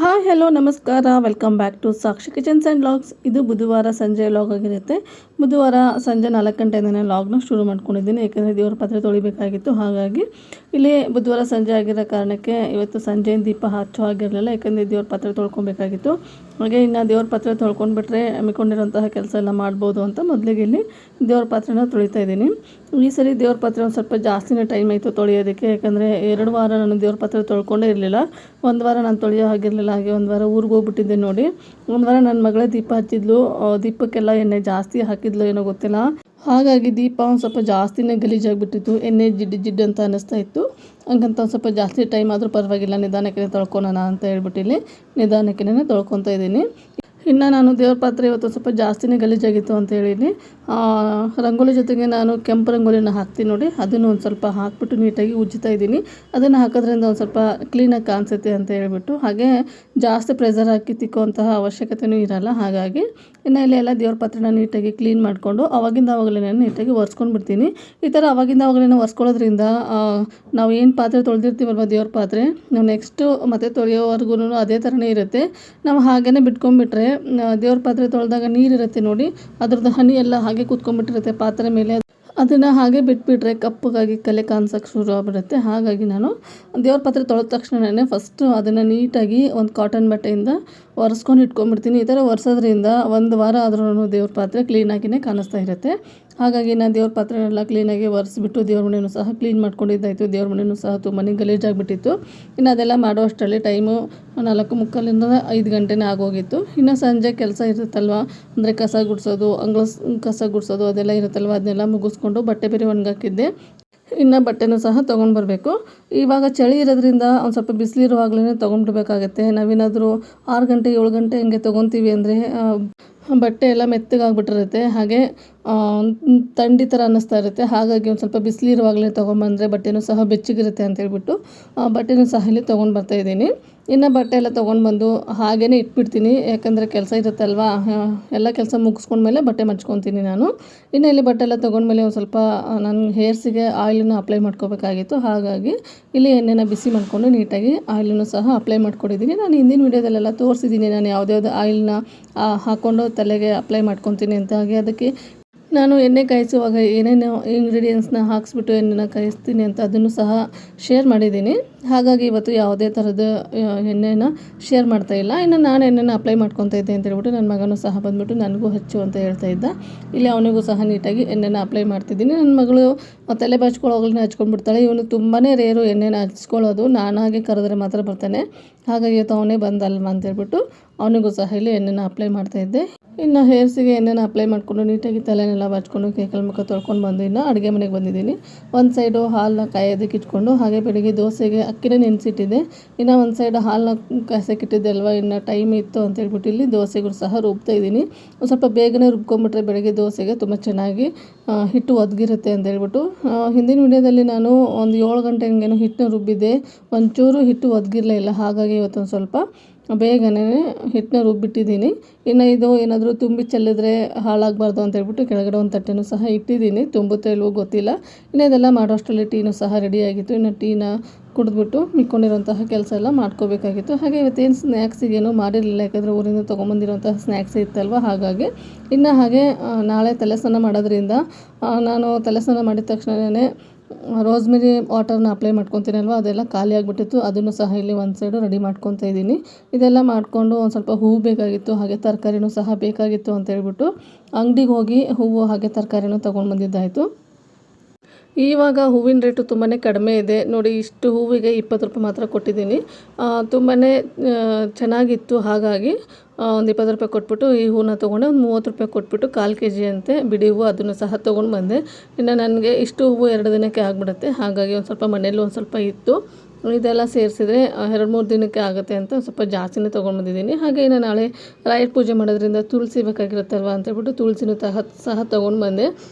Hi hello ನಮಸ್ಕಾರ, welcome back to Sakshi kitchens and vlogs. ಇದು ಬುಧವಾರ ಸಂಜೆ ವ್ಲಾಗ್ ಆಗಿರುತ್ತೆ. ಬುಧವಾರ ಸಂಜೆ 4 ಗಂಟೆಯಿಂದನೇ ವ್ಲಾಗ್ನ ಶುರು ಮಾಡ್ಕೊಂಡಿದ್ದೀನಿ, ಯಾಕೆಂದರೆ ದೇವ್ರ ಪಾತ್ರೆ ತೊಳಿಬೇಕಾಗಿತ್ತು. ಹಾಗಾಗಿ ಇಲ್ಲಿ ಬುಧವಾರ ಸಂಜೆ ಆಗಿರೋ ಕಾರಣಕ್ಕೆ ಇವತ್ತು ಸಂಜೆ ದೀಪ ಹಚ್ಚೋ ಆಗಿರಲಿಲ್ಲ, ಯಾಕೆಂದರೆ ದೇವ್ರ ಪಾತ್ರೆ ತೊಳ್ಕೊಬೇಕಾಗಿತ್ತು. ಹಾಗೆ ಇನ್ನು ದೇವ್ರ ಪಾತ್ರೆ ತೊಳ್ಕೊಂಡ್ಬಿಟ್ರೆ ಹಮ್ಮಿಕೊಂಡಿರೋಂತಹ ಕೆಲಸ ಎಲ್ಲ ಮಾಡ್ಬೋದು ಅಂತ ಮೊದಲಿಗೆ ಇಲ್ಲಿ ದೇವ್ರ ಪಾತ್ರೆನ ತೊಳಿತಾ ಇದ್ದೀನಿ. ಈ ಸರಿ ದೇವ್ರ ಪಾತ್ರೆ ಒಂದು ಸ್ವಲ್ಪ ಜಾಸ್ತಿನೇ ಟೈಮ್ ಆಯಿತು ತೊಳೆಯೋದಕ್ಕೆ, ಯಾಕಂದರೆ 2 ವಾರ ನಾನು ದೇವ್ರ ಪಾತ್ರೆ ತೊಳ್ಕೊಂಡೇ ಇರಲಿಲ್ಲ. 1 ವಾರ ನಾನು ತೊಳೆಯೋ ಆಗಿರಲಿಲ್ಲ. ಹಾಗೆ 1 ವಾರ ಊರಿಗೆ ಹೋಗ್ಬಿಟ್ಟಿದ್ದೆ ನೋಡಿ. 1 ವಾರ ನನ್ನ ಮಗಳೇ ದೀಪ ಹಚ್ಚಿದ್ಲು. ದೀಪಕ್ಕೆಲ್ಲ ಎಣ್ಣೆ ಜಾಸ್ತಿ ಹಾಕಿದ್ಲು ಏನೋ ಗೊತ್ತಿಲ್ಲ. ಹಾಗಾಗಿ ದೀಪ ಒಂದು ಸ್ವಲ್ಪ ಜಾಸ್ತಿನೇ ಗಲೀಜಾಗಿಬಿಟ್ಟಿತ್ತು, ಎಣ್ಣೆ ಜಿಡ್ಡು ಅಂತ ಅನ್ನಿಸ್ತಾ ಇತ್ತು. ಹಂಗಂತ ಒಂದು ಸ್ವಲ್ಪ ಜಾಸ್ತಿ ಟೈಮ್ ಆದರೂ ಪರವಾಗಿಲ್ಲ, ನಿಧಾನಕ್ಕೆ ತೊಳ್ಕೊಳೋಣ ಅಂತ ಹೇಳ್ಬಿಟ್ಟು ಇಲ್ಲಿ ನಿಧಾನಕ್ಕೆ ತೊಳ್ಕೊತಾ ಇದ್ದೀನಿ. ಇನ್ನು ನಾನು ದೇವ್ರ ಪಾತ್ರೆ ಇವತ್ತು ಸ್ವಲ್ಪ ಜಾಸ್ತಿನೇ ಗಲೀಜಾಗಿತ್ತು ಅಂತ ಹೇಳೀನಿ. ರಂಗೋಲಿ ಜೊತೆಗೆ ನಾನು ಕೆಂಪು ರಂಗೋಲಿನ ಹಾಕ್ತೀನಿ ನೋಡಿ, ಅದನ್ನು ಒಂದು ಸ್ವಲ್ಪ ಹಾಕ್ಬಿಟ್ಟು ನೀಟಾಗಿ ಉಜ್ಜುತ್ತಾ ಇದ್ದೀನಿ. ಅದನ್ನು ಹಾಕೋದ್ರಿಂದ ಒಂದು ಸ್ವಲ್ಪ ಕ್ಲೀನಾಗಿ ಕಾಣಿಸುತ್ತೆ ಅಂತ ಹೇಳ್ಬಿಟ್ಟು. ಹಾಗೆ ಜಾಸ್ತಿ ಪ್ರೆಷರ್ ಹಾಕಿ ತಿಕ್ಕುವಂತಹ ಅವಶ್ಯಕತೆಯೂ ಇರಲ್ಲ. ಹಾಗಾಗಿ ಇನ್ನು ಇಲ್ಲೆಲ್ಲ ದೇವ್ರ ಪಾತ್ರೆನ ನೀಟಾಗಿ ಕ್ಲೀನ್ ಮಾಡಿಕೊಂಡು ಅವಾಗಲೇ ನೀಟಾಗಿ ಒರೆಸ್ಕೊಂಡು ಬಿಡ್ತೀನಿ. ಈ ಥರ ಅವಾಗಲೇ ಒರೆಸ್ಕೊಳ್ಳೋದ್ರಿಂದ ನಾವು ಏನು ಪಾತ್ರೆ ತೊಳೆದಿರ್ತೀವಲ್ವ ದೇವ್ರ ಪಾತ್ರೆ, ನಾವು ನೆಕ್ಸ್ಟು ಮತ್ತೆ ತೊಳೆಯೋವರೆಗೂ ಅದೇ ಥರನೇ ಇರುತ್ತೆ. ನಾವು ಹಾಗೇ ಬಿಟ್ಕೊಂಡ್ಬಿಟ್ರೆ ದೇವ್ರ ಪಾತ್ರೆ ತೊಳೆದಾಗ ನೀರಿರುತ್ತೆ ನೋಡಿ, ಅದ್ರದ್ದು ಹನಿ ಎಲ್ಲ ಹಾಗೆ ಕೂತ್ಕೊಂಡ್ಬಿಟ್ಟಿರುತ್ತೆ ಪಾತ್ರೆ ಮೇಲೆ. ಅದನ್ನು ಹಾಗೆ ಬಿಟ್ಬಿಟ್ರೆ ಕಪ್ಪಗಾಗಿ ಕಲೆ ಕಾಣಿಸೋಕ್ಕೆ ಶುರು ಆಗಿಬಿಡುತ್ತೆ. ಹಾಗಾಗಿ ನಾನು ದೇವ್ರ ಪಾತ್ರೆ ತೊಳೆದ ತಕ್ಷಣವೇ ಫಸ್ಟು ಅದನ್ನು ನೀಟಾಗಿ ಒಂದು ಕಾಟನ್ ಬಟ್ಟೆಯಿಂದ ಒರೆಸ್ಕೊಂಡು ಇಟ್ಕೊಂಡ್ಬಿಡ್ತೀನಿ. ಈ ಥರ ಒರೆಸೋದ್ರಿಂದ 1 ವಾರ ಆದ್ರೂ ದೇವ್ರ ಪಾತ್ರೆ ಕ್ಲೀನಾಗಿಯೇ ಕಾಣಿಸ್ತಾ ಇರುತ್ತೆ. ಹಾಗಾಗಿ ನಾನು ದೇವ್ರ ಪಾತ್ರೆನೆಲ್ಲ ಕ್ಲೀನಾಗಿ ಒರೆಸ್ಬಿಟ್ಟು ದೇವ್ರ ಮನೆಯೂ ಸಹ ಕ್ಲೀನ್ ಮಾಡ್ಕೊಂಡಿದ್ದಾಯಿತು. ದೇವ್ರ ಮನೆಯೂ ಸಹ ತುಂಬಾ ಗಲೀಜಾಗಿಬಿಟ್ಟಿತ್ತು. ಇನ್ನು ಅದೆಲ್ಲ ಮಾಡೋ ಅಷ್ಟರಲ್ಲಿ ಟೈಮು 4:45 5 ಗಂಟೆನೇ ಆಗೋಗಿತ್ತು. ಇನ್ನು ಸಂಜೆ ಕೆಲಸ ಇರುತ್ತಲ್ವ, ಅಂದರೆ ಕಸ ಗುಡಿಸೋದು, ಕಸ ಗುಡಿಸೋದು ಅದೆಲ್ಲ ಇರುತ್ತಲ್ವ, ಅದನ್ನೆಲ್ಲ ಮುಗಿಸ್ಕೊಂಡು ಬಟ್ಟೆ ಬೇರೆ ಒಣಗಾಕಿದ್ದೆ. ಇನ್ನು ಬಟ್ಟೆನೂ ಸಹ ತೊಗೊಂಡು ಬರಬೇಕು. ಇವಾಗ ಚಳಿ ಇರೋದ್ರಿಂದ ಒಂದು ಸ್ವಲ್ಪ ಬಿಸಿಲಿರುವಾಗಲೇ ತೊಗೊಂಡ್ಬಿಡ್ಬೇಕಾಗತ್ತೆ. ನಾವೇನಾದರೂ 6 ಗಂಟೆ 7 ಗಂಟೆ ಹಂಗೆ ತೊಗೊತೀವಿ ಅಂದರೆ ಬಟ್ಟೆ ಎಲ್ಲ ಮೆತ್ತಗಾಗ್ಬಿಟ್ಟಿರುತ್ತೆ. ಹಾಗೆ ಥಂಡಿ ಥರ ಅನ್ನಿಸ್ತಾ ಇರುತ್ತೆ. ಹಾಗಾಗಿ ಒಂದು ಸ್ವಲ್ಪ ಬಿಸಿಲಿರುವಾಗಲೇ ತೊಗೊಂಬಂದರೆ ಬಟ್ಟೆನೂ ಸಹ ಬೆಚ್ಚಗಿರುತ್ತೆ ಅಂತೇಳ್ಬಿಟ್ಟು ಬಟ್ಟೆನೂ ಸಹ ಇಲ್ಲಿ ತೊಗೊಂಡು ಬರ್ತಾಯಿದ್ದೀನಿ. ಇನ್ನು ಬಟ್ಟೆ ಎಲ್ಲ ತೊಗೊಂಡ್ಬಂದು ಹಾಗೇ ಇಟ್ಬಿಡ್ತೀನಿ, ಯಾಕಂದರೆ ಕೆಲಸ ಇರುತ್ತಲ್ವ. ಎಲ್ಲ ಕೆಲಸ ಮುಗಿಸ್ಕೊಂಡ್ಮೇಲೆ ಬಟ್ಟೆ ಮಡ್ಚ್ಕೊತೀನಿ ನಾನು. ಇನ್ನು ಇಲ್ಲಿ ಬಟ್ಟೆ ಎಲ್ಲ ತೊಗೊಂಡ್ಮೇಲೆ ಒಂದು ಸ್ವಲ್ಪ ನನ್ನ ಹೇರ್ಸಿಗೆ ಆಯಿಲನ್ನು ಅಪ್ಲೈ ಮಾಡ್ಕೋಬೇಕಾಗಿತ್ತು. ಹಾಗಾಗಿ ಇಲ್ಲಿ ಎಣ್ಣೆನ ಬಿಸಿ ಮಾಡಿಕೊಂಡು ನೀಟಾಗಿ ಆಯಿಲನ್ನು ಸಹ ಅಪ್ಲೈ ಮಾಡ್ಕೊಂಡಿದ್ದೀನಿ. ನಾನು ಹಿಂದಿನ ವೀಡಿಯೋದಲ್ಲೆಲ್ಲ ತೋರಿಸಿದ್ದೀನಿ ನಾನು ಯಾವುದ್ಯಾವುದು ಆಯಿಲ್ನ ಹಾಕ್ಕೊಂಡು ತಲೆಗೆ ಅಪ್ಲೈ ಮಾಡ್ಕೊತೀನಿ ಅಂತ. ಹಾಗೆ ಅದಕ್ಕೆ ನಾನು ಎಣ್ಣೆ ಕಾಯಿಸುವಾಗ ಏನೇನು ಇಂಗ್ರೀಡಿಯೆಂಟ್ಸ್ನ ಹಾಕಿಸ್ಬಿಟ್ಟು ಎಣ್ಣೆನ ಕಾಯಿಸ್ತೀನಿ ಅಂತ ಅದನ್ನು ಸಹ ಶೇರ್ ಮಾಡಿದ್ದೀನಿ. ಹಾಗಾಗಿ ಇವತ್ತು ಯಾವುದೇ ಥರದ ಎಣ್ಣೆನ ಶೇರ್ ಮಾಡ್ತಾಯಿಲ್ಲ. ಇನ್ನು ನಾನು ಎಣ್ಣೆನ ಅಪ್ಲೈ ಮಾಡ್ಕೊತಾ ಇದ್ದೆ ಅಂತ ಹೇಳ್ಬಿಟ್ಟು ನನ್ನ ಮಗನೂ ಸಹ ಬಂದುಬಿಟ್ಟು ನನಗೂ ಹಚ್ಚು ಅಂತ ಹೇಳ್ತಾ ಇದ್ದ. ಇಲ್ಲಿ ಅವನಿಗೂ ಸಹ ನೀಟಾಗಿ ಎಣ್ಣೆನ ಅಪ್ಲೈ ಮಾಡ್ತಿದ್ದೀನಿ. ನನ್ನ ಮಗಳು ತಲೆ ಬಾಚ್ಕೊಳ್ಳೋವಾಗಲೇ ಹಚ್ಕೊಂಡ್ಬಿಡ್ತಾಳೆ. ಇವನು ತುಂಬಾ ರೇರು ಎಣ್ಣೆನ ಹಚ್ಕೊಳ್ಳೋದು, ನಾನಾಗೆ ಕರೆದ್ರೆ ಮಾತ್ರ ಬರ್ತಾನೆ. ಹಾಗಾಗಿ ಇವತ್ತು ಅವನೇ ಬಂದಲ್ವ ಅಂತೇಳ್ಬಿಟ್ಟು ಅವನಿಗೂ ಸಹ ಇಲ್ಲಿ ಎಣ್ಣೆನ ಅಪ್ಲೈ ಮಾಡ್ತಾಯಿದ್ದೆ. ಇನ್ನು ಹೇರ್ಸಿಗೆ ಎಣ್ಣೆನ ಅಪ್ಲೈ ಮಾಡಿಕೊಂಡು ನೀಟಾಗಿ ತಲೆನೆಲ್ಲ ಬಾಚ್ಕೊಂಡು ಕೈಕಾಲು ಮುಖ ತೊಳ್ಕೊಂಡು ಬಂದು ಇನ್ನು ಅಡುಗೆ ಮನೆಗೆ ಬಂದಿದ್ದೀನಿ. ಒಂದು ಸೈಡು ಹಾಲನ್ನ ಕಾಯೋದಕ್ಕೆ ಇಟ್ಕೊಂಡು, ಹಾಗೆ ಬೆಳಿಗ್ಗೆ ದೋಸೆಗೆ ಅಕ್ಕಿನೇ ನೆನೆಸಿಟ್ಟಿದ್ದೆ. ಇನ್ನು ಒಂದು ಸೈಡ್ ಹಾಲನ್ನ ಕಾಯ್ಸೋಕೆ ಇಟ್ಟಿದ್ದೆ ಅಲ್ವ, ಇನ್ನು ಟೈಮ್ ಇತ್ತು ಅಂತೇಳ್ಬಿಟ್ಟು ಇಲ್ಲಿ ದೋಸೆಗೂ ಸಹ ರುಬ್ತಾ ಇದ್ದೀನಿ. ಒಂದು ಸ್ವಲ್ಪ ಬೇಗನೆ ರುಬ್ಕೊಂಬಿಟ್ರೆ ಬೆಳಗ್ಗೆ ದೋಸೆಗೆ ತುಂಬ ಚೆನ್ನಾಗಿ ಹಿಟ್ಟು ಒದಗಿರುತ್ತೆ ಅಂತೇಳ್ಬಿಟ್ಟು ಹಿಂದಿನ ವಿಡಿಯೋದಲ್ಲಿ ನಾನು ಒಂದು 7 ಗಂಟೆ ಹಂಗೇನೋ ಹಿಟ್ಟನ್ನ ರುಬ್ಬಿದ್ದೆ. ಒಂಚೂರು ಹಿಟ್ಟು ಒದಗಿರಲೇ ಇಲ್ಲ. ಹಾಗಾಗಿ ಇವತ್ತೊಂದು ಸ್ವಲ್ಪ ಬೇಗನೆ ಹಿಟ್ಟನ್ನ ರುಬ್ಬಿಟ್ಟಿದ್ದೀನಿ. ಇನ್ನು ಇದು ಏನಾದರೂ ತುಂಬಿ ಚೆಲ್ಲಿದ್ರೆ ಹಾಳಾಗಬಾರ್ದು ಅಂತೇಳ್ಬಿಟ್ಟು ಕೆಳಗಡೆ ಒಂದು ತಟ್ಟೆನೂ ಸಹ ಇಟ್ಟಿದ್ದೀನಿ. ತುಂಬುತ್ತೋ ಇಲ್ವೋ ಗೊತ್ತಿಲ್ಲ. ಇನ್ನು ಇದೆಲ್ಲ ಮಾಡೋ ಅಷ್ಟರಲ್ಲಿ ಟೀನೂ ಸಹ ರೆಡಿಯಾಗಿತ್ತು. ಇನ್ನು ಟೀನ ಕುಡಿದ್ಬಿಟ್ಟು ಮಿಕ್ಕೊಂಡಿರೋಂತಹ ಕೆಲಸ ಎಲ್ಲ ಮಾಡ್ಕೋಬೇಕಾಗಿತ್ತು. ಹಾಗೆ ಇವತ್ತೇನು ಸ್ನ್ಯಾಕ್ಸಿಗೇನು ಮಾಡಿರಲಿಲ್ಲ, ಯಾಕಂದರೆ ಊರಿಂದ ತೊಗೊಂಬಂದಿರೋಂತಹ ಸ್ನ್ಯಾಕ್ಸ್ ಇತ್ತಲ್ವ. ಹಾಗಾಗಿ ಇನ್ನು ಹಾಗೆ ನಾಳೆ ತಲೆ ಸ್ನಾನ ಮಾಡೋದ್ರಿಂದ ನಾನು ತಲೆ ಸ್ನಾನ ಮಾಡಿದ ತಕ್ಷಣವೇ ರೋಸ್ಮೆರಿ ವಾಟರ್ನ ಅಪ್ಲೈ ಮಾಡ್ಕೊತೀನಲ್ವ, ಅದೆಲ್ಲ ಖಾಲಿ ಆಗಿಬಿಟ್ಟಿತ್ತು. ಅದನ್ನು ಸಹ ಇಲ್ಲಿ ಒಂದು ಸೈಡು ರೆಡಿ ಮಾಡ್ಕೊತಾ ಇದ್ದೀನಿ. ಇದೆಲ್ಲ ಮಾಡಿಕೊಂಡು ಒಂದು ಸ್ವಲ್ಪ ಹೂವು ಬೇಕಾಗಿತ್ತು, ಹಾಗೆ ತರಕಾರಿನೂ ಸಹ ಬೇಕಾಗಿತ್ತು ಅಂತೇಳ್ಬಿಟ್ಟು ಅಂಗಡಿಗೆ ಹೋಗಿ ಹೂವು ಹಾಗೆ ತರಕಾರಿನೂ ತೊಗೊಂಡು ಬಂದಿದ್ದಾಯಿತು. ಇವಾಗ ಹೂವಿನ ರೇಟು ತುಂಬಾ ಕಡಿಮೆ ಇದೆ ನೋಡಿ. ಇಷ್ಟು ಹೂವಿಗೆ 20 ರೂಪಾಯಿ ಮಾತ್ರ ಕೊಟ್ಟಿದ್ದೀನಿ. ತುಂಬಾ ಚೆನ್ನಾಗಿತ್ತು. ಹಾಗಾಗಿ ಒಂದು 20 ರೂಪಾಯಿ ಕೊಟ್ಬಿಟ್ಟು ಈ ಹೂವನ್ನ ತೊಗೊಂಡೆ. ಒಂದು 30 ರೂಪಾಯಿ ಕೊಟ್ಬಿಟ್ಟು 1/4 kg ಅಂತೆ ಬಿಡಿ ಹೂವು, ಅದನ್ನು ಸಹ ತೊಗೊಂಡು ಬಂದೆ. ಇನ್ನು ನನಗೆ ಇಷ್ಟು ಹೂವು 2 ದಿನಕ್ಕೆ ಆಗಿಬಿಡುತ್ತೆ. ಹಾಗಾಗಿ ಒಂದು ಸ್ವಲ್ಪ ಮನೇಲಿ ಒಂದು ಸ್ವಲ್ಪ ಇತ್ತು, ಇದೆಲ್ಲ ಸೇರಿಸಿದ್ರೆ 2-3 ದಿನಕ್ಕೆ ಆಗುತ್ತೆ ಅಂತ ಸ್ವಲ್ಪ ಜಾಸ್ತಿನೇ ತೊಗೊಂಡು ಬಂದಿದ್ದೀನಿ. ಹಾಗೆ ಇನ್ನು ನಾಳೆ ರಾಯರ ಪೂಜೆ ಮಾಡೋದ್ರಿಂದ ತುಳಸಿ ಬೇಕಾಗಿರುತ್ತಲ್ವ ಅಂತೇಳ್ಬಿಟ್ಟು ತುಳಸಿನೂ ಸಹ ತೊಗೊಂಡು ಬಂದೆ.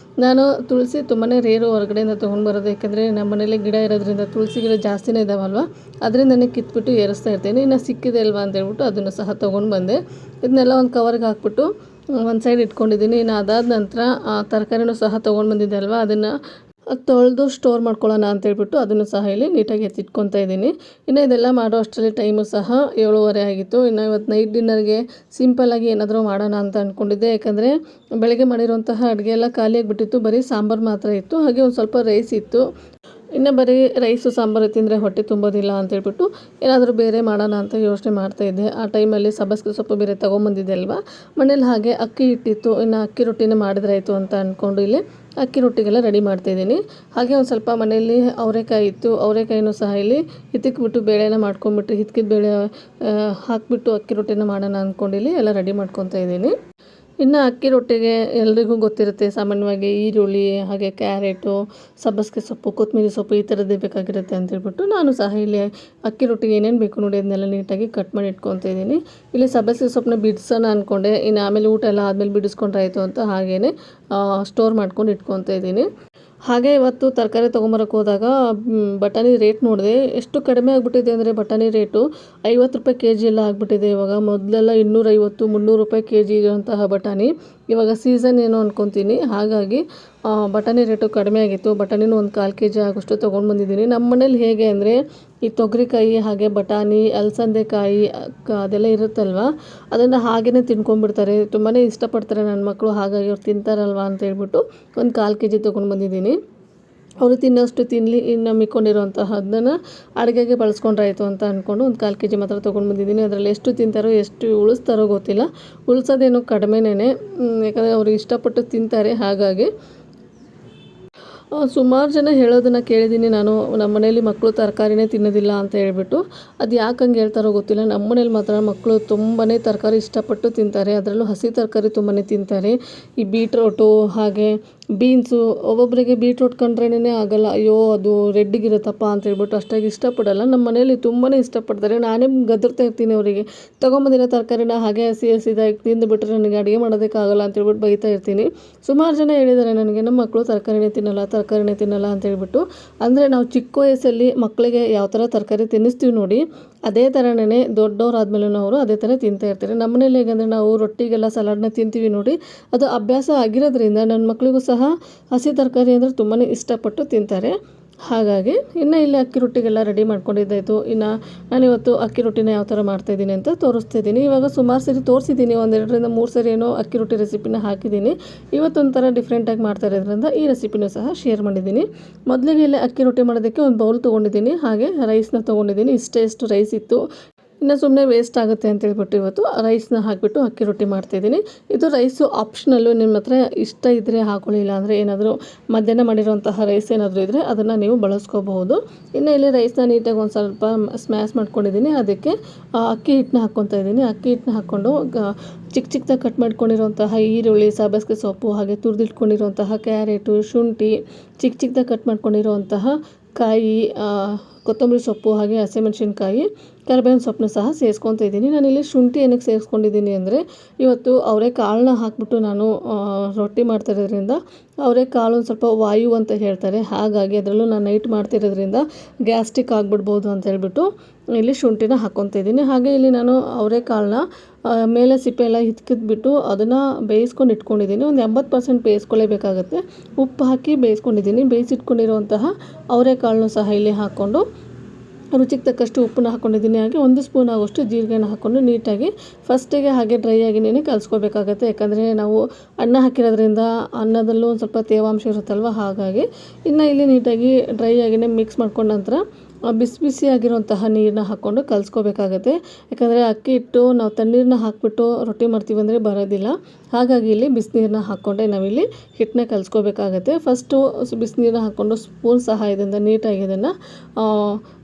ನಾನು ತುಳಸಿ ತುಂಬಾ ರೇರು ಹೊರಗಡೆಯಿಂದ ತೊಗೊಂಡು ಬರೋದು, ಯಾಕೆಂದರೆ ನಮ್ಮ ಮನೇಲಿ ಗಿಡ ಇರೋದ್ರಿಂದ ತುಳಸಿ ಗಿಡ ಜಾಸ್ತಿನೇ ಇದ್ದಾವಲ್ವ, ಅದರಿಂದನೇ ಕಿತ್ಬಿಟ್ಟು ಏರಿಸ್ತಾ ಇರ್ತೀನಿ. ಇನ್ನು ಸಿಕ್ಕಿದೆ ಅಲ್ವಾ ಅಂತೇಳ್ಬಿಟ್ಟು ಅದನ್ನು ಸಹ ತೊಗೊಂಡು ಬಂದೆ. ಇದನ್ನೆಲ್ಲ ಒಂದು ಕವರ್ಗೆ ಹಾಕ್ಬಿಟ್ಟು ಒಂದು ಸೈಡ್ ಇಟ್ಕೊಂಡಿದ್ದೀನಿ. ಇನ್ನು ಅದಾದ ನಂತರ ತರಕಾರಿನೂ ಸಹ ತೊಗೊಂಡು ಬಂದಿದ್ದೆ ಅಲ್ವಾ, ಅದನ್ನು ತೊಳೆದು ಸ್ಟೋರ್ ಮಾಡ್ಕೊಳ್ಳೋಣ ಅಂತೇಳ್ಬಿಟ್ಟು ಅದನ್ನು ಸಹ ಇಲ್ಲಿ ನೀಟಾಗಿ ಎತ್ತಿಟ್ಕೊತಾ ಇದ್ದೀನಿ. ಇನ್ನು ಇದೆಲ್ಲ ಮಾಡೋ ಅಷ್ಟರಲ್ಲಿ ಟೈಮು ಸಹ 7:30 ಆಗಿತ್ತು. ಇನ್ನು ಇವತ್ತು ನೈಟ್ ಡಿನ್ನರ್ಗೆ ಸಿಂಪಲ್ಲಾಗಿ ಏನಾದರೂ ಮಾಡೋಣ ಅಂತ ಅಂದ್ಕೊಂಡಿದ್ದೆ. ಯಾಕಂದರೆ ಬೆಳಗ್ಗೆ ಮಾಡಿರೋಂತಹ ಅಡುಗೆ ಎಲ್ಲ ಖಾಲಿಯಾಗಿಬಿಟ್ಟಿತ್ತು. ಬರೀ ಸಾಂಬಾರು ಮಾತ್ರ ಇತ್ತು, ಹಾಗೆ ಒಂದು ಸ್ವಲ್ಪ ರೈಸ್ ಇತ್ತು. ಇನ್ನು ಬರೀ ರೈಸು ಸಾಂಬಾರು ತಿಂದರೆ ಹೊಟ್ಟೆ ತುಂಬೋದಿಲ್ಲ ಅಂತೇಳ್ಬಿಟ್ಟು ಏನಾದರೂ ಬೇರೆ ಮಾಡೋಣ ಅಂತ ಯೋಚನೆ ಮಾಡ್ತಾಯಿದ್ದೆ. ಆ ಟೈಮಲ್ಲಿ ಸಬ್ಬಸಿಗೆ ಸೊಪ್ಪು ಬೇರೆ ತೊಗೊಂಬಂದಿದ್ದೆ ಅಲ್ವಾ, ಮನೇಲಿ ಹಾಗೆ ಅಕ್ಕಿ ಹಿಟ್ಟಿತ್ತು. ಇನ್ನು ಅಕ್ಕಿ ರೊಟ್ಟಿನೇ ಮಾಡಿದ್ರಾಯ್ತು ಅಂತ ಅಂದ್ಕೊಂಡು ಇಲ್ಲಿ ಅಕ್ಕಿ ರೊಟ್ಟಿಗೆಲ್ಲ ರೆಡಿ ಮಾಡ್ತಾಯಿದ್ದೀನಿ. ಹಾಗೆ ಒಂದು ಸ್ವಲ್ಪ ಮನೆಯಲ್ಲಿ ಅವರೆಕಾಯಿ ಇತ್ತು, ಅವರೆಕಾಯಿನೂ ಸಹ ಇಲ್ಲಿ ಹಿತಕ್ಬಿಟ್ಟು ಬೇಳೆನ ಮಾಡ್ಕೊಂಬಿಟ್ಟು ಹಿತ್ಕಿದ ಬೇಳೆ ಹಾಕಿಬಿಟ್ಟು ಅಕ್ಕಿ ರೊಟ್ಟಿನ ಮಾಡೋಣ ಅಂದ್ಕೊಂಡಿಲ್ಲಿ ಎಲ್ಲ ರೆಡಿ ಮಾಡ್ಕೊತಾ ಇದ್ದೀನಿ. ಇನ್ನು ಅಕ್ಕಿ ರೊಟ್ಟಿಗೆ ಎಲ್ರಿಗೂ ಗೊತ್ತಿರುತ್ತೆ, ಸಾಮಾನ್ಯವಾಗಿ ಈರುಳ್ಳಿ ಹಾಗೆ ಕ್ಯಾರೆಟು, ಸಬ್ಬಸಿಗೆ ಸೊಪ್ಪು, ಕೊತ್ತಂಬರಿ ಸೊಪ್ಪು ಈ ಥರದ್ದೇ ಬೇಕಾಗಿರುತ್ತೆ ಅಂತೇಳ್ಬಿಟ್ಟು ನಾನು ಸಹ ಇಲ್ಲಿ ಅಕ್ಕಿ ರೊಟ್ಟಿಗೆ ಏನೇನು ಬೇಕು ನೋಡಿ ಅದನ್ನೆಲ್ಲ ನೀಟಾಗಿ ಕಟ್ ಮಾಡಿ ಇಟ್ಕೊತಾ ಇದ್ದೀನಿ. ಇಲ್ಲಿ ಸಬ್ಬಸಿಗೆ ಸೊಪ್ಪನ್ನ ಬಿಡಿಸೋಣ ಅಂದ್ಕೊಂಡೆ, ಇನ್ನು ಆಮೇಲೆ ಊಟ ಎಲ್ಲ ಆದಮೇಲೆ ಬಿಡಿಸ್ಕೊಂಡ್ರೆ ಆಯಿತು ಅಂತ ಹಾಗೇ ಸ್ಟೋರ್ ಮಾಡ್ಕೊಂಡು ಇಟ್ಕೊತಾ ಇದ್ದೀನಿ. ಹಾಗೆ ಇವತ್ತು ತರಕಾರಿ ತೊಗೊಂಬರಕ್ಕೆ ಹೋದಾಗ ಬಟಾಣಿ ರೇಟ್ ನೋಡಿದೆ, ಎಷ್ಟು ಕಡಿಮೆ ಆಗಿಬಿಟ್ಟಿದೆ ಅಂದರೆ ಬಟಾಣಿ ರೇಟು 50 ರೂಪಾಯಿ ಕೆ ಜಿ ಎಲ್ಲ ಆಗಿಬಿಟ್ಟಿದೆ ಇವಾಗ. ಮೊದಲೆಲ್ಲ 250, 300 ರೂಪಾಯಿ ಕೆ ಜಿ ಇರೋಂತಹ ಬಟಾಣಿ ಇವಾಗ ಸೀಸನ್ ಏನೋ ಅಂದ್ಕೊತೀನಿ, ಹಾಗಾಗಿ ಬಟಾಣಿ ರೇಟು ಕಡಿಮೆ ಆಗಿತ್ತು. ಬಟಾಣಿನೂ ಒಂದು 1/4 ಕೆ ಜಿ ಆಗೋಷ್ಟು ತೊಗೊಂಡು ಬಂದಿದ್ದೀನಿ. ನಮ್ಮ ಮನೇಲಿ ಹೇಗೆ ಅಂದರೆ ಈ ತೊಗರಿಕಾಯಿ ಹಾಗೆ ಬಟಾಣಿ, ಅಲಸಂದೆಕಾಯಿ ಅದೆಲ್ಲ ಇರುತ್ತಲ್ವ, ಅದನ್ನು ಹಾಗೇ ತಿನ್ಕೊಂಡ್ಬಿಡ್ತಾರೆ, ತುಂಬಾ ಇಷ್ಟಪಡ್ತಾರೆ ನನ್ನ ಮಕ್ಕಳು. ಹಾಗಾಗಿ ಅವ್ರು ತಿಂತಾರಲ್ವ ಅಂತ ಹೇಳ್ಬಿಟ್ಟು ಒಂದು 1/4 ಕೆ ಜಿ ತೊಗೊಂಡು ಬಂದಿದ್ದೀನಿ. ಅವರು ತಿನ್ನೋಷ್ಟು ತಿನ್ನಲಿ, ಇನ್ನು ಮಿಕ್ಕೊಂಡಿರೋಂತಹದ್ದನ್ನು ಅಡುಗೆಗೆ ಬಳಸ್ಕೊಂಡ್ರಾಯ್ತು ಅಂತ ಅಂದ್ಕೊಂಡು ಒಂದು 1/4 ಕೆ ಜಿ ಮಾತ್ರ ತೊಗೊಂಡು ಬಂದಿದ್ದೀನಿ. ಅದರಲ್ಲಿ ಎಷ್ಟು ತಿಂತಾರೋ ಎಷ್ಟು ಉಳಿಸ್ತಾರೋ ಗೊತ್ತಿಲ್ಲ, ಉಳಿಸೋದೇನು ಕಡಿಮೆನೇ, ಯಾಕಂದರೆ ಅವರು ಇಷ್ಟಪಟ್ಟು ತಿಂತಾರೆ. ಹಾಗಾಗಿ ಸುಮಾರು ಜನ ಹೇಳೋದನ್ನು ಕೇಳಿದ್ದೀನಿ ನಾನು, ನಮ್ಮ ಮನೇಲಿ ಮಕ್ಕಳು ತರಕಾರಿನೇ ತಿನ್ನೋದಿಲ್ಲ ಅಂತ ಹೇಳ್ಬಿಟ್ಟು. ಅದು ಯಾಕೆ ಹಂಗೆ ಹೇಳ್ತಾರೋ ಗೊತ್ತಿಲ್ಲ, ನಮ್ಮ ಮನೇಲಿ ಮಾತ್ರ ಮಕ್ಕಳು ತುಂಬಾ ತರಕಾರಿ ಇಷ್ಟಪಟ್ಟು ತಿಂತಾರೆ. ಅದರಲ್ಲೂ ಹಸಿ ತರಕಾರಿ ತುಂಬಾ ತಿಂತಾರೆ. ಈ ಬೀಟ್ರೋಟು ಹಾಗೆ ಬೀನ್ಸು, ಒಬ್ಬೊಬ್ಬರಿಗೆ ಬೀಟ್ರೋಟ್ ಕಂಡ್ರೇ ಆಗೋಲ್ಲ, ಅಯ್ಯೋ ಅದು ರೆಡ್ಡಿಗಿರುತ್ತಪ್ಪ ಅಂತ ಹೇಳ್ಬಿಟ್ಟು ಅಷ್ಟಾಗಿ ಇಷ್ಟಪಡಲ್ಲ. ನಮ್ಮ ಮನೇಲಿ ತುಂಬಾ ಇಷ್ಟಪಡ್ತಾರೆ. ನಾನೇ ಗದರ್ತಾ ಇರ್ತೀನಿ ಅವರಿಗೆ, ತೊಗೊಂಬಂದಿರೋ ತರಕಾರಿನ ಹಾಗೆ ಹಸಿದಾಗಿ ತಿಂದುಬಿಟ್ರೆ ನನಗೆ ಅಡುಗೆ ಮಾಡೋದಕ್ಕಾಗಲ್ಲ ಅಂತ ಹೇಳ್ಬಿಟ್ಟು ಬೈತಾ ಇರ್ತೀನಿ. ಸುಮಾರು ಜನ ಹೇಳಿದ್ದಾರೆ ನನಗೆ, ನಮ್ಮ ಮಕ್ಕಳು ತರಕಾರಿನೇ ತಿನ್ನಲ್ಲ ಅಂತ ಹೇಳ್ಬಿಟ್ಟು. ಅಂದರೆ ನಾವು ಚಿಕ್ಕ ವಯಸ್ಸಲ್ಲಿ ಮಕ್ಕಳಿಗೆ ಯಾವ ಥರ ತರಕಾರಿ ತಿನ್ನಿಸ್ತೀವಿ ನೋಡಿ, ಅದೇ ಥರನೇ ದೊಡ್ಡವರಾದ್ಮೇಲೂ ಅವರು ಅದೇ ಥರ ತಿಂತಾ ಇರ್ತಾರೆ. ನಮ್ಮ ಮನೇಲಿ ಹೇಗಂದರೆ ನಾವು ರೊಟ್ಟಿಗೆಲ್ಲ ಸಲಾಡ್ನ ತಿಂತೀವಿ ನೋಡಿ, ಅದು ಅಭ್ಯಾಸ ಆಗಿರೋದ್ರಿಂದ ನನ್ನ ಮಕ್ಕಳಿಗೂ ಸಹ ಹಸಿ ತರಕಾರಿ ಅಂದರೆ ತುಂಬಾ ಇಷ್ಟಪಟ್ಟು ತಿಂತಾರೆ. ಹಾಗಾಗಿ ಇನ್ನು ಇಲ್ಲಿ ಅಕ್ಕಿ ರೊಟ್ಟಿಗೆಲ್ಲ ರೆಡಿ ಮಾಡ್ಕೊಂಡಿದ್ದಾಯಿತು. ಇನ್ನು ನಾನಿವತ್ತು ಅಕ್ಕಿ ರೊಟ್ಟಿನ ಯಾವ ಥರ ಮಾಡ್ತಾಯಿದ್ದೀನಿ ಅಂತ ತೋರಿಸ್ತಾ ಇದ್ದೀನಿ. ಇವಾಗ ಸುಮಾರು ಸರಿ ತೋರಿಸಿದ್ದೀನಿ, 1-2-3 ಸರಿ ಏನೋ ಅಕ್ಕಿ ರೊಟ್ಟಿ ರೆಸಿಪಿನ ಹಾಕಿದ್ದೀನಿ. ಇವತ್ತೊಂಥರ ಡಿಫ್ರೆಂಟಾಗಿ ಮಾಡ್ತಾ ಇರೋದ್ರಿಂದ ಈ ರೆಸಿಪಿನೂ ಸಹ ಶೇರ್ ಮಾಡಿದ್ದೀನಿ. ಮೊದಲಿಗೆ ಇಲ್ಲಿ ಅಕ್ಕಿ ರೊಟ್ಟಿ ಮಾಡೋದಕ್ಕೆ ಒಂದು ಬೌಲ್ ತೊಗೊಂಡಿದ್ದೀನಿ, ಹಾಗೆ ರೈಸ್ನ ತೊಗೊಂಡಿದ್ದೀನಿ. ಇಷ್ಟು ರೈಸ್ ಇತ್ತು, ಇನ್ನು ಸುಮ್ಮನೆ ವೇಸ್ಟ್ ಆಗುತ್ತೆ ಅಂತೇಳ್ಬಿಟ್ಟು ಇವತ್ತು ರೈಸ್ನ ಹಾಕಿಬಿಟ್ಟು ಅಕ್ಕಿ ರೊಟ್ಟಿ ಮಾಡ್ತಾಯಿದ್ದೀನಿ. ಇದು ರೈಸು ಆಪ್ಷನಲ್ಲು, ನಿಮ್ಮ ಹತ್ರ ಇಷ್ಟ ಇದ್ದರೆ ಹಾಕೊಳ್ಳಿ, ಇಲ್ಲ ಅಂದರೆ ಏನಾದರೂ ಮಧ್ಯಾಹ್ನ ಮಾಡಿರೋಂತಹ ರೈಸ್ ಏನಾದರೂ ಇದ್ದರೆ ಅದನ್ನು ನೀವು ಬಳಸ್ಕೋಬಹುದು. ಇನ್ನು ಇಲ್ಲಿ ರೈಸ್ನ ನೀಟಾಗಿ ಒಂದು ಸ್ವಲ್ಪ ಸ್ಮ್ಯಾಶ್ ಮಾಡ್ಕೊಂಡಿದ್ದೀನಿ. ಅದಕ್ಕೆ ಅಕ್ಕಿ ಹಿಟ್ಟನ್ನ ಹಾಕ್ಕೊತಾ ಇದ್ದೀನಿ. ಅಕ್ಕಿ ಹಿಟ್ಟನ್ನ ಹಾಕ್ಕೊಂಡು ಚಿಕ್ಕದಾಗಿ ಕಟ್ ಮಾಡ್ಕೊಂಡಿರೋಂತಹ ಈರುಳ್ಳಿ, ಸಬ್ಬಸಿಗೆ ಸೊಪ್ಪು, ಹಾಗೆ ತುರಿದಿಟ್ಕೊಂಡಿರೋಂತಹ ಕ್ಯಾರೆಟು, ಶುಂಠಿ, ಚಿಕ್ಕದಾಗಿ ಕಟ್ ಮಾಡ್ಕೊಂಡಿರೋಂತಹ ಕಾಯಿ, ಕೊತ್ತಂಬರಿ ಸೊಪ್ಪು, ಹಾಗೆ ಹಸಿಮೆಣಸಿನ್ಕಾಯಿ, ಕರಿಬೇವಿನ ಸೊಪ್ಪನ್ನ ಸಹ ಸೇರಿಸ್ಕೊತಾ ಇದ್ದೀನಿ. ನಾನಿಲ್ಲಿ ಶುಂಠಿ ಏನಕ್ಕೆ ಸೇರಿಸ್ಕೊಂಡಿದ್ದೀನಿ ಅಂದರೆ, ಇವತ್ತು ಅವರೆಕಾಳನ್ನ ಹಾಕಿಬಿಟ್ಟು ನಾನು ರೊಟ್ಟಿ ಮಾಡ್ತಿರೋದ್ರಿಂದ ಅವರೆಕಾಳು ಒಂದು ಸ್ವಲ್ಪ ವಾಯು ಅಂತ ಹೇಳ್ತಾರೆ. ಹಾಗಾಗಿ ಅದರಲ್ಲೂ ನಾನು ನೈಟ್ ಮಾಡ್ತಿರೋದ್ರಿಂದ ಗ್ಯಾಸ್ಟ್ರಿಕ್ ಆಗಿಬಿಡ್ಬೋದು ಅಂತ ಹೇಳ್ಬಿಟ್ಟು ಇಲ್ಲಿ ಶುಂಠಿನ ಹಾಕ್ಕೊತಾ ಇದ್ದೀನಿ. ಹಾಗೆ ಇಲ್ಲಿ ನಾನು ಅವರೆಕಾಳನ್ನ ಮೇಲೆ ಸಿಪ್ಪೆ ಎಲ್ಲ ಹಿತ್ಕಿದ್ಬಿಟ್ಟು ಅದನ್ನು ಬೇಯಿಸ್ಕೊಂಡು ಇಟ್ಕೊಂಡಿದ್ದೀನಿ. ಒಂದು 80% ಬೇಯಿಸ್ಕೊಳ್ಳೇಬೇಕಾಗತ್ತೆ. ಉಪ್ಪು ಹಾಕಿ ಬೇಯಿಸ್ಕೊಂಡಿದ್ದೀನಿ. ಬೇಯಿಸಿಟ್ಕೊಂಡಿರುವಂತಹ ಅವರೆಕಾಳನ್ನು ಸಹ ಇಲ್ಲಿ ಹಾಕ್ಕೊಂಡು ರುಚಿಗೆ ತಕ್ಕಷ್ಟು ಉಪ್ಪನ್ನ ಹಾಕ್ಕೊಂಡಿದ್ದೀನಿ. ಹಾಗೆ 1 ಸ್ಪೂನ್ ಆಗೋಷ್ಟು ಜೀರಿಗೆನ ಹಾಕ್ಕೊಂಡು ನೀಟಾಗಿ ಫಸ್ಟಿಗೆ ಹಾಗೆ ಡ್ರೈ ಆಗಿನೇ ಕಲಿಸ್ಕೋಬೇಕಾಗತ್ತೆ. ಯಾಕಂದರೆ ನಾವು ಅನ್ನ ಹಾಕಿರೋದ್ರಿಂದ ಅನ್ನದಲ್ಲೂ ಒಂದು ಸ್ವಲ್ಪ ತೇವಾಂಶ ಇರುತ್ತಲ್ವ, ಹಾಗಾಗಿ ಇನ್ನು ಇಲ್ಲಿ ನೀಟಾಗಿ ಡ್ರೈ ಆಗಿನೇ ಮಿಕ್ಸ್ ಮಾಡ್ಕೊಂಡ ನಂತರ ಬಿಸಿ ಆಗಿರೋಂತಹ ನೀರನ್ನ ಹಾಕ್ಕೊಂಡು ಕಲಿಸ್ಕೋಬೇಕಾಗತ್ತೆ. ಯಾಕಂದರೆ ಅಕ್ಕಿ ಹಿಟ್ಟು ನಾವು ತಣ್ಣೀರನ್ನ ಹಾಕಿಬಿಟ್ಟು ರೊಟ್ಟಿ ಮಾಡ್ತೀವಿ ಅಂದರೆ ಬರೋದಿಲ್ಲ. ಹಾಗಾಗಿ ಇಲ್ಲಿ ಬಿಸಿನೀರನ್ನ ಹಾಕ್ಕೊಂಡೆ ನಾವಿಲ್ಲಿ ಹಿಟ್ಟನ್ನ ಕಲಿಸ್ಕೋಬೇಕಾಗತ್ತೆ. ಫಸ್ಟು ಬಿಸಿನೀರನ್ನ ಹಾಕ್ಕೊಂಡು ಸ್ಪೂನ್ ಸಹಾಯದಿಂದ ನೀಟಾಗಿ ಇದನ್ನು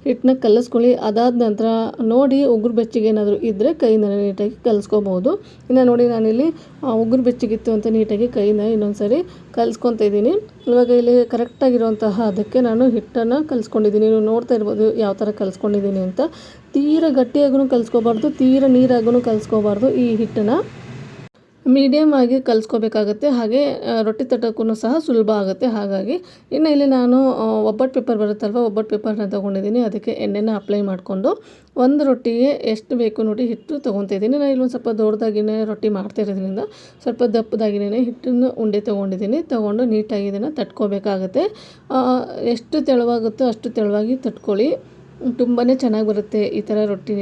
ಹಿಟ್ಟನ್ನ ಕಲಿಸ್ಕೊಳ್ಳಿ. ಅದಾದ ನಂತರ ನೋಡಿ ಉಗುರು ಬೆಚ್ಚಗೆ ಏನಾದರೂ ಇದ್ದರೆ ಕೈಯಿಂದ ನೀಟಾಗಿ ಕಲಿಸ್ಕೋಬೋದು. ಇನ್ನು ನೋಡಿ ನಾನಿಲ್ಲಿ ಉಗುರು ಬೆಚ್ಚಗಿತ್ತು ಅಂತ ನೀಟಾಗಿ ಕೈಯಿಂದ ಇನ್ನೊಂದು ಸರಿ ಕಲಿಸ್ಕೊತಾ ಇದ್ದೀನಿ. ಇವಾಗ ಇಲ್ಲಿ ಕರೆಕ್ಟಾಗಿರುವಂತಹ ಅದಕ್ಕೆ ನಾನು ಹಿಟ್ಟನ್ನು ಕಲಿಸ್ಕೊಂಡಿದ್ದೀನಿ. ನೀವು ನೋಡ್ತಾ ಇರ್ಬೋದು ಯಾವ ಥರ ಕಲಿಸ್ಕೊಂಡಿದ್ದೀನಿ ಅಂತ. ತೀರ ಗಟ್ಟಿಯಾಗೂ ಕಲಿಸ್ಕೋಬಾರ್ದು, ತೀರ ನೀರಾಗೂ ಕಲಿಸ್ಕೋಬಾರ್ದು ಈ ಹಿಟ್ಟನ್ನು. ಮೀಡಿಯಮ್ ಆಗಿ ಕಲಿಸ್ಕೋಬೇಕಾಗತ್ತೆ. ಹಾಗೆ ರೊಟ್ಟಿ ತಟ್ಟೋಕ್ಕೂ ಸಹ ಸುಲಭ ಆಗುತ್ತೆ. ಹಾಗಾಗಿ ಇನ್ನು ಇಲ್ಲಿ ನಾನು ಒಬ್ಬಟ್ಟು ಪೇಪರ್ ಬರುತ್ತಲ್ವ, ಒಬ್ಬಟ್ಟು ಪೇಪರ್ನ ತೊಗೊಂಡಿದ್ದೀನಿ. ಅದಕ್ಕೆ ಎಣ್ಣೆನ ಅಪ್ಲೈ ಮಾಡಿಕೊಂಡು ಒಂದು ರೊಟ್ಟಿಗೆ ಎಷ್ಟು ಬೇಕು ನೋಡಿ ಹಿಟ್ಟು ತೊಗೊತಿದ್ದೀನಿ. ನಾನು ಇಲ್ಲೊಂದು ಸ್ವಲ್ಪ ದೊಡ್ಡದಾಗಿಯೇ ರೊಟ್ಟಿ ಮಾಡ್ತಿರೋದ್ರಿಂದ ಸ್ವಲ್ಪ ದಪ್ಪದಾಗಿಯೇ ಹಿಟ್ಟನ್ನು ಉಂಡೆ ತೊಗೊಂಡಿದ್ದೀನಿ. ತೊಗೊಂಡು ನೀಟಾಗಿ ಇದನ್ನು ತಟ್ಕೋಬೇಕಾಗುತ್ತೆ. ಎಷ್ಟು ತೆಳುವಾಗುತ್ತೋ ಅಷ್ಟು ತೆಳುವಾಗಿ ತಟ್ಕೊಳ್ಳಿ. ತುಂಬಾ ಚೆನ್ನಾಗಿ ಬರುತ್ತೆ ಈ ಥರ ರೊಟ್ಟಿ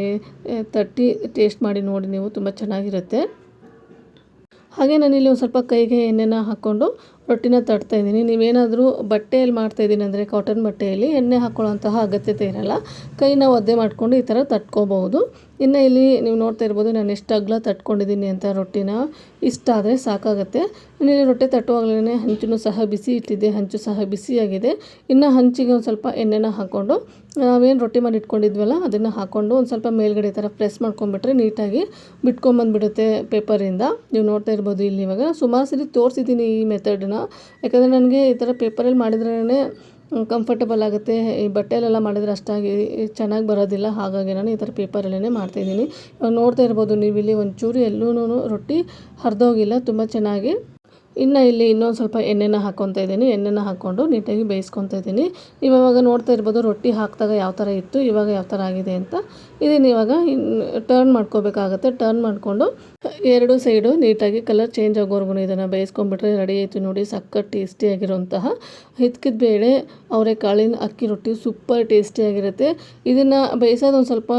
ತಟ್ಟಿ ಟೇಸ್ಟ್ ಮಾಡಿ ನೋಡಿ ನೀವು, ತುಂಬ ಚೆನ್ನಾಗಿರುತ್ತೆ. ಹಾಗೆ ನಾನಿಲ್ಲಿ ಒಂದು ಸ್ವಲ್ಪ ಕೈಗೆ ಎಣ್ಣೆನ ಹಾಕ್ಕೊಂಡು ರೊಟ್ಟಿನ ತಟ್ತಾಯಿದ್ದೀನಿ. ನೀವೇನಾದರೂ ಬಟ್ಟೆಯಲ್ಲಿ ಮಾಡ್ತಾಯಿದ್ದೀನಿ ಅಂದರೆ ಕಾಟನ್ ಬಟ್ಟೆಯಲ್ಲಿ ಎಣ್ಣೆ ಹಾಕ್ಕೊಳ್ಳೋಂತಹ ಅಗತ್ಯತೆ ಇರಲ್ಲ. ಕೈನ ಒದ್ದೆ ಮಾಡಿಕೊಂಡು ಈ ಥರ ತಟ್ಕೋಬಹುದು. ಇನ್ನು ಇಲ್ಲಿ ನೀವು ನೋಡ್ತಾ ಇರ್ಬೋದು ನಾನು ಎಷ್ಟು ಅಗಲ ತಟ್ಕೊಂಡಿದ್ದೀನಿ ಅಂತ ರೊಟ್ಟಿನ. ಇಷ್ಟ ಆದರೆ ಸಾಕಾಗುತ್ತೆ. ಇಲ್ಲಿ ರೊಟ್ಟಿ ತಟ್ಟುವಾಗಲೇ ಹಂಚನ್ನು ಸಹ ಬಿಸಿ ಇಟ್ಟಿದ್ದೆ, ಹಂಚು ಸಹ ಬಿಸಿಯಾಗಿದೆ. ಇನ್ನು ಹಂಚಿಗೆ ಒಂದು ಸ್ವಲ್ಪ ಎಣ್ಣೆನ ಹಾಕ್ಕೊಂಡು ನಾವೇನು ರೊಟ್ಟಿ ಮಾಡಿ ಇಟ್ಕೊಂಡಿದ್ವಲ್ಲ ಅದನ್ನು ಹಾಕ್ಕೊಂಡು ಒಂದು ಸ್ವಲ್ಪ ಮೇಲ್ಗಡೆ ಈ ಥರ ಪ್ರೆಸ್ ಮಾಡ್ಕೊಂಡ್ಬಿಟ್ರೆ ನೀಟಾಗಿ ಬಿಟ್ಕೊಂಬಂದುಬಿಡುತ್ತೆ ಪೇಪರಿಂದ. ನೀವು ನೋಡ್ತಾ ಇರ್ಬೋದು ಇಲ್ಲಿ ಇವಾಗ ಸುಮಾರು ಸರಿ ತೋರಿಸಿದ್ದೀನಿ ಈ ಮೆಥಡನ್ನ. ಯಾಕಂದರೆ ನನಗೆ ಈ ಥರ ಪೇಪರಲ್ಲಿ ಮಾಡಿದ್ರೇ ಕಂಫರ್ಟಬಲ್ ಆಗುತ್ತೆ. ಈ ಬಟ್ಟೆಯಲ್ಲೆಲ್ಲ ಮಾಡಿದರೆ ಅಷ್ಟಾಗಿ ಚೆನ್ನಾಗಿ ಬರೋದಿಲ್ಲ. ಹಾಗಾಗಿ ನಾನು ಈ ಥರ ಪೇಪರಲ್ಲೇ ಮಾಡ್ತಾಯಿದ್ದೀನಿ. ಇವಾಗ ನೋಡ್ತಾ ಇರ್ಬೋದು ನೀವು ಇಲ್ಲಿ ಒಂಚೂರು ಎಲ್ಲೂ ರೊಟ್ಟಿ ಹರಿದೋಗಿಲ್ಲ, ತುಂಬ ಚೆನ್ನಾಗಿ. ಇನ್ನು ಇಲ್ಲಿ ಇನ್ನೊಂದು ಸ್ವಲ್ಪ ಎಣ್ಣೆನ ಹಾಕ್ಕೊತಾ ಇದ್ದೀನಿ. ಎಣ್ಣೆನ ಹಾಕ್ಕೊಂಡು ನೀಟಾಗಿ ಬೇಯಿಸ್ಕೊತಾ ಇದ್ದೀನಿ. ಇವಾಗ ನೋಡ್ತಾ ಇರ್ಬೋದು ರೊಟ್ಟಿ ಹಾಕಿದಾಗ ಯಾವ ಥರ ಇತ್ತು, ಇವಾಗ ಯಾವ ಥರ ಆಗಿದೆ ಅಂತ. ಇದನ್ನು ಇವಾಗ ಟರ್ನ್ ಮಾಡ್ಕೋಬೇಕಾಗತ್ತೆ. ಟರ್ನ್ ಮಾಡಿಕೊಂಡು ಎರಡು ಸೈಡು ನೀಟಾಗಿ ಕಲರ್ ಚೇಂಜ್ ಆಗೋವರೆಗೂ ಇದನ್ನು ಬೇಯಿಸ್ಕೊಂಡ್ಬಿಟ್ರೆ ರೆಡಿ ಆಯಿತು ನೋಡಿ. ಸಖತ್ ಟೇಸ್ಟಿಯಾಗಿರೋಂತಹ ಹಿಚ್ಕಿದ ಬೇಳೆ ಅವರೆಕಾಳಿನ ಅಕ್ಕಿ ರೊಟ್ಟಿ ಸೂಪರ್ ಟೇಸ್ಟಿಯಾಗಿರುತ್ತೆ. ಇದನ್ನು ಬೇಯಿಸೋದು ಒಂದು ಸ್ವಲ್ಪ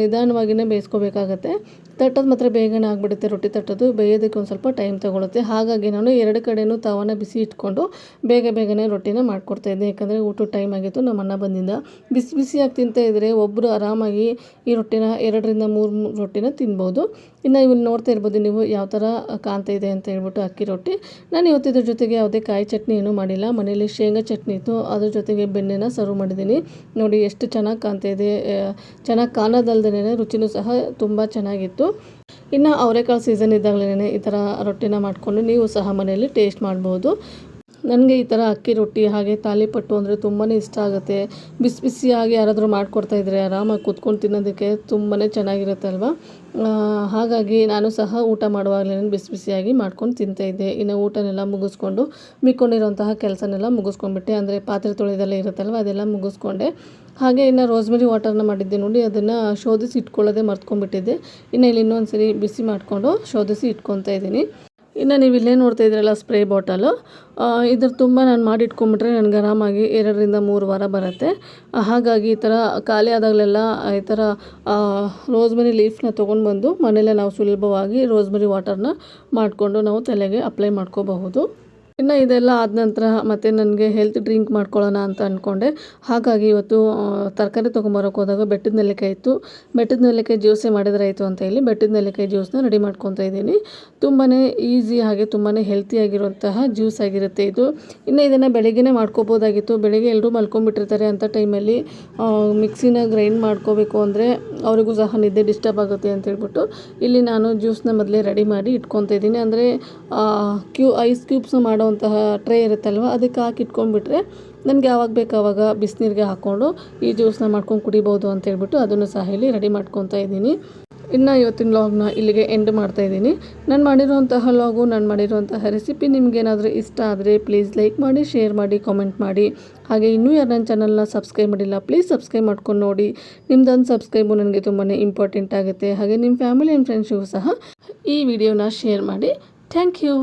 ನಿಧಾನವಾಗಿಯೇ ಬೇಯಿಸ್ಕೋಬೇಕಾಗತ್ತೆ. ತಟ್ಟೋದು ಮಾತ್ರ ಬೇಗನೆ ಆಗಿಬಿಡುತ್ತೆ. ರೊಟ್ಟಿ ತಟ್ಟೋದು ಬೇಯೋದಕ್ಕೆ ಒಂದು ಸ್ವಲ್ಪ ಟೈಮ್ ತೊಗೊಳುತ್ತೆ. ಹಾಗಾಗಿ ನಾನು ಎರಡು ಕಡೆಯೂ ತವಾನ ಬಿಸಿ ಇಟ್ಕೊಂಡು ಬೇಗನೆ ರೊಟ್ಟಿನ ಮಾಡ್ಕೊಡ್ತಾಯಿದ್ದೆ. ಯಾಕಂದರೆ ಊಟದ ಟೈಮ್ ಆಗಿತ್ತು. ನಮ್ಮ ಅಣ್ಣ ಬಂದಿದ್ದ. ಬಿಸಿಯಾಗಿ ತಿಂತಾಯಿದ್ರೆ ಒಬ್ಬರು ಆರಾಮಾಗಿ ಈ ರೊಟ್ಟಿನ 2-3 ರೊಟ್ಟಿನ ತಿನ್ಬೋದು. ಇನ್ನು ಇವನ್ನ ನೋಡ್ತಾ ಇರ್ಬೋದು ನೀವು ಯಾವ ಥರ ಕಾಣ್ತಾ ಇದೆ ಅಂತ ಹೇಳ್ಬಿಟ್ಟು ಅಕ್ಕಿ ರೊಟ್ಟಿ. ನಾನು ಇವತ್ತಿದ್ರ ಜೊತೆಗೆ ಯಾವುದೇ ಕಾಯಿ ಚಟ್ನಿ ಏನೂ ಮಾಡಿಲ್ಲ. ಮನೇಲಿ ಶೇಂಗಾ ಚಟ್ನಿ ಇತ್ತು, ಅದ್ರ ಜೊತೆಗೆ ಬೆಣ್ಣೆನ ಸರ್ವ್ ಮಾಡಿದ್ದೀನಿ. ನೋಡಿ ಎಷ್ಟು ಚೆನ್ನಾಗಿ ಕಾಣ್ತಾ ಇದೆ. ಚೆನ್ನಾಗಿ ಕಾಣೋದಲ್ದೇ ರುಚಿನೂ ಸಹ ತುಂಬ ಚೆನ್ನಾಗಿತ್ತು. ಇನ್ನು ಅವರೆಕಾಳು ಸೀಸನ್ ಇದ್ದಾಗಲೇ ಈ ಥರ ರೊಟ್ಟಿನ ಮಾಡಿಕೊಂಡು ನೀವು ಸಹ ಮನೆಯಲ್ಲಿ ಟೇಸ್ಟ್ ಮಾಡ್ಬೋದು. ನನಗೆ ಈ ಥರ ಅಕ್ಕಿ ರೊಟ್ಟಿ ಹಾಗೆ ತಾಲಿಪಟ್ಟು ಅಂದರೆ ತುಂಬಾ ಇಷ್ಟ ಆಗುತ್ತೆ. ಬಿಸಿಯಾಗಿ ಯಾರಾದರೂ ಮಾಡಿಕೊಡ್ತಾಯಿದ್ರೆ ಆರಾಮಾಗಿ ಕೂತ್ಕೊಂಡು ತಿನ್ನೋದಕ್ಕೆ ತುಂಬಾ ಚೆನ್ನಾಗಿರುತ್ತೆ ಅಲ್ವಾ. ಹಾಗಾಗಿ ನಾನು ಸಹ ಊಟ ಮಾಡುವಾಗಲೇ ಬಿಸಿಯಾಗಿ ಮಾಡ್ಕೊಂಡು ತಿಂತಾಯಿದ್ದೆ. ಇನ್ನು ಊಟನೆಲ್ಲ ಮುಗಿಸ್ಕೊಂಡು ಮಿಕ್ಕೊಂಡಿರೋಂತಹ ಕೆಲಸನೆಲ್ಲ ಮುಗಿಸ್ಕೊಂಡ್ಬಿಟ್ಟೆ. ಅಂದರೆ ಪಾತ್ರೆ ತೊಳೆದೆಲ್ಲ ಇರುತ್ತಲ್ವ ಅದೆಲ್ಲ ಮುಗಿಸ್ಕೊಂಡೆ. ಹಾಗೆ ಇನ್ನು ರೋಸ್ಮೆರಿ ವಾಟರ್ನ ಮಾಡಿದ್ದೆ ನೋಡಿ, ಅದನ್ನು ಶೋಧಿಸಿ ಇಟ್ಕೊಳ್ಳೋದೇ ಮರ್ತ್ಕೊಂಡ್ಬಿಟ್ಟಿದ್ದೆ. ಇನ್ನು ಇಲ್ಲಿ ಇನ್ನೊಂದು ಸರಿ ಬಿಸಿ ಮಾಡಿಕೊಂಡು ಶೋಧಿಸಿ ಇಟ್ಕೊತಾ ಇದ್ದೀನಿ. ಇನ್ನು ನೀವು ಇಲ್ಲೇ ನೋಡ್ತಾ ಇದ್ದೀರಲ್ಲ ಸ್ಪ್ರೇ ಬಾಟಲು, ಇದ್ರ ತುಂಬ ನಾನು ಮಾಡಿ ಇಟ್ಕೊಂಡ್ಬಿಟ್ರೆ ನನಗೆ ಆರಾಮಾಗಿ 2-3 ವಾರ ಬರುತ್ತೆ. ಹಾಗಾಗಿ ಈ ಥರ ಖಾಲಿ ಆದಾಗಲೆಲ್ಲ ಈ ಥರ ರೋಸ್ಮೆರಿ ಲೀಫ್ನ ತೊಗೊಂಡು ಬಂದು ಮನೆಯಲ್ಲೇ ನಾವು ಸುಲಭವಾಗಿ ರೋಸ್ಮೆರಿ ವಾಟರ್ನ ಮಾಡಿಕೊಂಡು ನಾವು ತಲೆಗೆ ಅಪ್ಲೈ ಮಾಡ್ಕೋಬಹುದು. ಇನ್ನು ಇದೆಲ್ಲ ಆದ ನಂತರ ಮತ್ತು ನನಗೆ ಹೆಲ್ತ್ ಡ್ರಿಂಕ್ ಮಾಡ್ಕೊಳ್ಳೋಣ ಅಂತ ಅಂದ್ಕೊಂಡೆ. ಹಾಗಾಗಿ ಇವತ್ತು ತರಕಾರಿ ತೊಗೊಂಬರೋಕೆ ಹೋದಾಗ ಬೆಟ್ಟದ ನೆಲ್ಲಿಕಾಯಿ ಇತ್ತು. ಬೆಟ್ಟದ ನೆಲ್ಲಿಕಾಯಿ ಜ್ಯೂಸೇ ಮಾಡಿದ್ರೆ ಆಯಿತು ಅಂತ ಹೇಳಿ ಬೆಟ್ಟದ ನೆಲ್ಲಿಕಾಯಿ ಜ್ಯೂಸನ್ನ ರೆಡಿ ಮಾಡ್ಕೊತಾ ಇದ್ದೀನಿ. ತುಂಬಾ ಈಸಿ ಹಾಗೆ ತುಂಬಾ ಹೆಲ್ತಿಯಾಗಿರುವಂತಹ ಜ್ಯೂಸ್ ಆಗಿರುತ್ತೆ ಇದು. ಇನ್ನು ಇದನ್ನು ಬೆಳಗ್ಗೆನೇ ಮಾಡ್ಕೋಬೋದಾಗಿತ್ತು. ಬೆಳಗ್ಗೆ ಎಲ್ಲರೂ ಮಲ್ಕೊಂಡ್ಬಿಟ್ಟಿರ್ತಾರೆ. ಅಂಥ ಟೈಮಲ್ಲಿ ಮಿಕ್ಸಿನ ಗ್ರೈಂಡ್ ಮಾಡ್ಕೋಬೇಕು ಅಂದರೆ ಅವರಿಗೂ ಸಹ ನಿದ್ದೆ ಡಿಸ್ಟರ್ಬ್ ಆಗುತ್ತೆ ಅಂತ ಹೇಳ್ಬಿಟ್ಟು ಇಲ್ಲಿ ನಾನು ಜ್ಯೂಸನ್ನ ಮೊದಲೇ ರೆಡಿ ಮಾಡಿ ಇಟ್ಕೊತಾ ಇದ್ದೀನಿ. ಅಂದರೆ ಐಸ್ ಕ್ಯೂಬ್ಸ್ನ ಮಾಡೋವಂತಹ ಟ್ರೇ ಇರುತ್ತಲ್ವ ಅದಕ್ಕೆ ಹಾಕಿ ಇಟ್ಕೊಂಡ್ಬಿಟ್ರೆ ನನಗೆ ಯಾವಾಗ ಬೇಕು ಆವಾಗ ಬಿಸಿನೀರಿಗೆ ಹಾಕ್ಕೊಂಡು ಈ ಜ್ಯೂಸನ್ನ ಮಾಡ್ಕೊಂಡು ಕುಡಿಬೋದು ಅಂತ ಹೇಳ್ಬಿಟ್ಟು ಅದನ್ನು ಸಹ ಇಲ್ಲಿ ರೆಡಿ ಮಾಡ್ಕೊತಾ ಇದ್ದೀನಿ. ಇನ್ನು ಇವತ್ತಿನ ಲಾಗ್ನ ಇಲ್ಲಿಗೆ ಎಂಡ್ ಮಾಡ್ತಾಯಿದ್ದೀನಿ. ನಾನು ಮಾಡಿರುವಂತಹ ಲಾಗು, ನಾನು ಮಾಡಿರುವಂತಹ ರೆಸಿಪಿ ನಿಮಗೇನಾದರೂ ಇಷ್ಟ ಆದರೆ ಪ್ಲೀಸ್ ಲೈಕ್ ಮಾಡಿ, ಶೇರ್ ಮಾಡಿ, ಕಾಮೆಂಟ್ ಮಾಡಿ. ಹಾಗೆ ಇನ್ನೂ ಯಾರು ನನ್ನ ಚಾನಲ್ನ ಸಬ್ಸ್ಕ್ರೈಬ್ ಮಾಡಿಲ್ಲ ಪ್ಲೀಸ್ ಸಬ್ಸ್ಕ್ರೈಬ್ ಮಾಡ್ಕೊಂಡು ನೋಡಿ. ನಿಮ್ದೊಂದು ಸಬ್ಸ್ಕ್ರೈಬು ನನಗೆ ತುಂಬಾ ಇಂಪಾರ್ಟೆಂಟ್ ಆಗುತ್ತೆ. ಹಾಗೆ ನಿಮ್ಮ ಫ್ಯಾಮಿಲಿ ಆ್ಯಂಡ್ ಫ್ರೆಂಡ್ಸಿಗೂ ಸಹ ಈ ವಿಡಿಯೋನ ಶೇರ್ ಮಾಡಿ. Thank you.